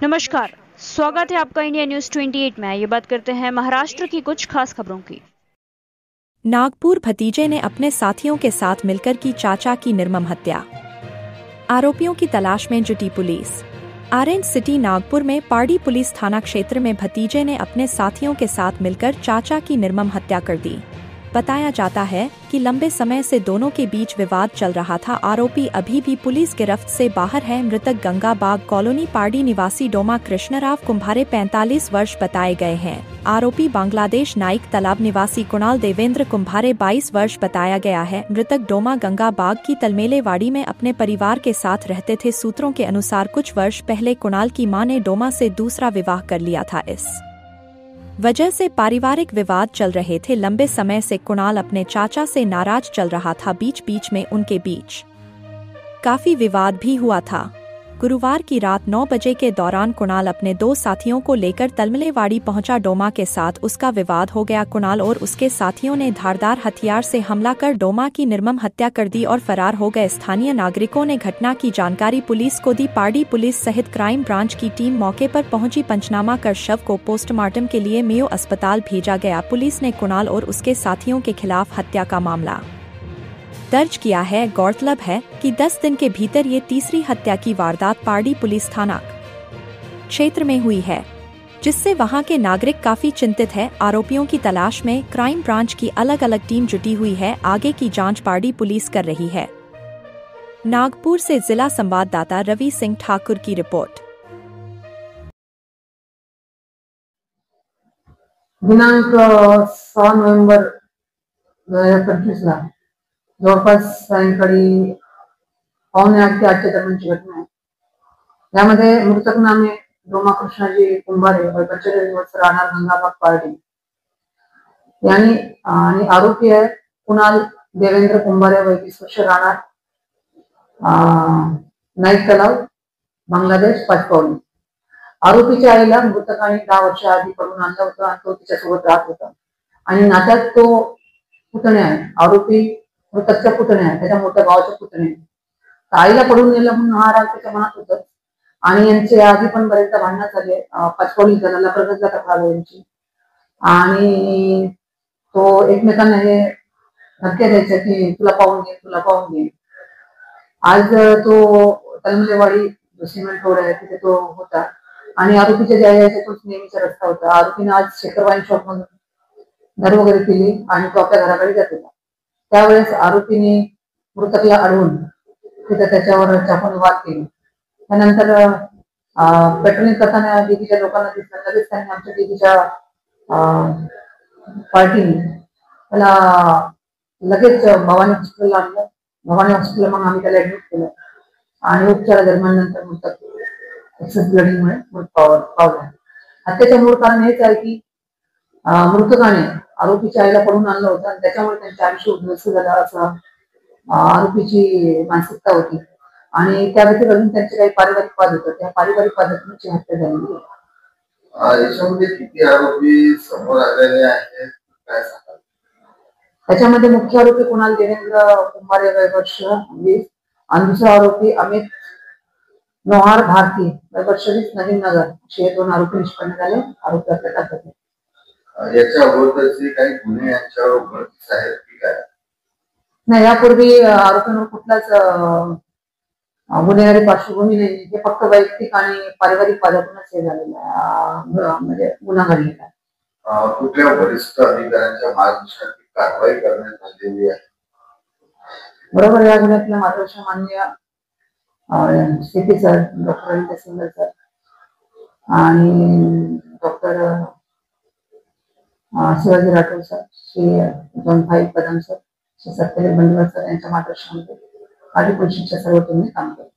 नमस्कार, स्वागत है आपका इंडिया न्यूज 28 में। ये बात करते हैं महाराष्ट्र की कुछ खास खबरों की। नागपुर भतीजे ने अपने साथियों के साथ मिलकर की चाचा की निर्मम हत्या। आरोपियों की तलाश में जुटी पुलिस। ऑरेंज सिटी नागपुर में पाड़ी पुलिस थाना क्षेत्र में भतीजे ने अपने साथियों के साथ मिलकर चाचा की निर्मम हत्या कर दी। बताया जाता है कि लंबे समय से दोनों के बीच विवाद चल रहा था। आरोपी अभी भी पुलिस गिरफ्त से बाहर है। मृतक गंगा बाग कॉलोनी पाड़ी निवासी डोमा कृष्णराव कुंभारे 45 वर्ष बताए गए हैं। आरोपी बांग्लादेश नाइक तालाब निवासी कुणाल देवेंद्र कुंभारे 22 वर्ष बताया गया है। मृतक डोमा गंगा बाग की तलमेलेवाड़ी में अपने परिवार के साथ रहते थे। सूत्रों के अनुसार कुछ वर्ष पहले कुणाल की मां ने डोमा से दूसरा विवाह कर लिया था। इस वजह से पारिवारिक विवाद चल रहे थे। लंबे समय से कुणाल अपने चाचा से नाराज चल रहा था। बीच बीच में उनके बीच काफी विवाद भी हुआ था। गुरुवार की रात 9 बजे के दौरान कुणाल अपने 2 साथियों को लेकर तलमलेवाड़ी पहुंचा। डोमा के साथ उसका विवाद हो गया। कुणाल और उसके साथियों ने धारदार हथियार से हमला कर डोमा की निर्मम हत्या कर दी और फरार हो गए। स्थानीय नागरिकों ने घटना की जानकारी पुलिस को दी। पाड़ी पुलिस सहित क्राइम ब्रांच की टीम मौके पर पहुंची। पंचनामा कर शव को पोस्टमार्टम के लिए मेयो अस्पताल भेजा गया। पुलिस ने कुणाल और उसके साथियों के खिलाफ हत्या का मामला दर्ज किया है। गौरतलब है कि 10 दिन के भीतर ये तीसरी हत्या की वारदात पाड़ी पुलिस थाना क्षेत्र में हुई है, जिससे वहां के नागरिक काफी चिंतित है। आरोपियों की तलाश में क्राइम ब्रांच की अलग अलग टीम जुटी हुई है। आगे की जांच पाड़ी पुलिस कर रही है। नागपुर से जिला संवाददाता रवि सिंह ठाकुर की रिपोर्ट। दिनांक 6 नोव्हेंबर 2025 जवळपास सायंकाळी 7:45 ते 8च्या दरम्यानची घटना आहे। यामध्ये मृतक नामे डोमा कृष्णाजी कुंभारे वय 45 वर्ष राहणार गंगाबाग पार्टी यांनी आणि आरोपी आहे कुणाल देवेंद्र कुंभारे वय 20 वर्ष राहणार नाईक तलाव बांगलादेश पाचपावली। आरोपीच्या आईला मृतकाने 10 वर्ष आधी पडून आणलं होतं आणि तो तिच्यासोबत राहत होता आणि नात्यात तो पुतणे आहे। आरोपी मृतकच्या पुतणे आहे, त्याच्या मोठ्या भावाच्या पुतणे। आईला पडून नेलं म्हणून हा राग त्याच्या मनात होता आणि यांचे आधी पण बरेचदा भांडणं झाले। पाचपावली जणाला प्रगतला तक्रार यांची आणि तो एकमेकांना हे धमक्या द्यायचा की तुला पाहून घे तुला पाहून घे। आज तो तलमलेवाडी सिमेंट रोड आहे तिथे तो होता आणि आरोपीच्या ज्या यायचा तोच नेहमीचा रस्ता होता। आरोपीने आज शेखर वाईन शॉप मधून दारू वगैरे पिली आणि तो आपल्या घराकडे जात होता। त्यावेळेस आरोपीने मृतकला अडवून तिथे त्याच्यावर चाकूने वार केली। त्यानंतर पेट्रोलिंग करताना दिदीच्या लोकांना दिसलं, लगेच त्यांनी आमच्या दिदीच्या पार्टीने त्याला लगेच भवानी हॉस्पिटलला आणलं। भवानी हॉस्पिटल मग आम्ही त्याला ऍडमिट केलं आणि उपचारादरम्यान नंतर मृतक एक्सेस ब्लडिंगमुळे मृत्यू पावला। हत्येचं मूळ कारण हेच आहे की मृतकाने आरोपीच्या आईला पडून आणलं होतं आणि त्याच्यामुळे त्यांच्या आयुष्य उद्ध्वस्त झालं असं आरोपीची मानसिकता होती आणि त्या व्यतिरिक्त अजून त्यांचे काही पारिवारिक वाद होते। त्या पारिवारिक वादातून हत्या झाली। याच्यामध्ये किती आरोपी समोर आलेले आहेत काय सांगाल? त्याच्यामध्ये मुख्य आरोपी कुणाल देवेंद्र कुंभारे वय वर्ष 20 आणि दुसरा आरोपी अमित नोहार भारती वय वर्ष 20 नवीन नगर असे 2 आरोपी निष्पन्न झाले। आरोपी आपल्या ताब्यात आहेत। याच्या अगोदरचे काही गुन्हे यांच्यावर उघडकीस आहेत की काय? नाही, यापूर्वी आरोपींवर कुठलाच गुन्हेगारी पार्श्वभूमी नाही। हे फक्त वैयक्तिक आणि पारिवारिक वादातूनच हे झालेलं म्हणजे गुन्हा घडलेला आहे। कुठल्या वरिष्ठ अधिकाऱ्यांच्या मार्गदर्शनाखाली कारवाई करण्यात आलेली आहे? बरोबर, या गुन्ह्यातलं मार्गदर्शन माननीय CP sir doctor Ravindra Singal sir आणि doctor Shivaji Rathod sir, Shri Jonbhai Kadam sir, Shri Satyadev Bandwar sir यांच्या मार्गदर्शनामध्ये पाडी पोलिसांच्या सर्व टीमने काम केलं।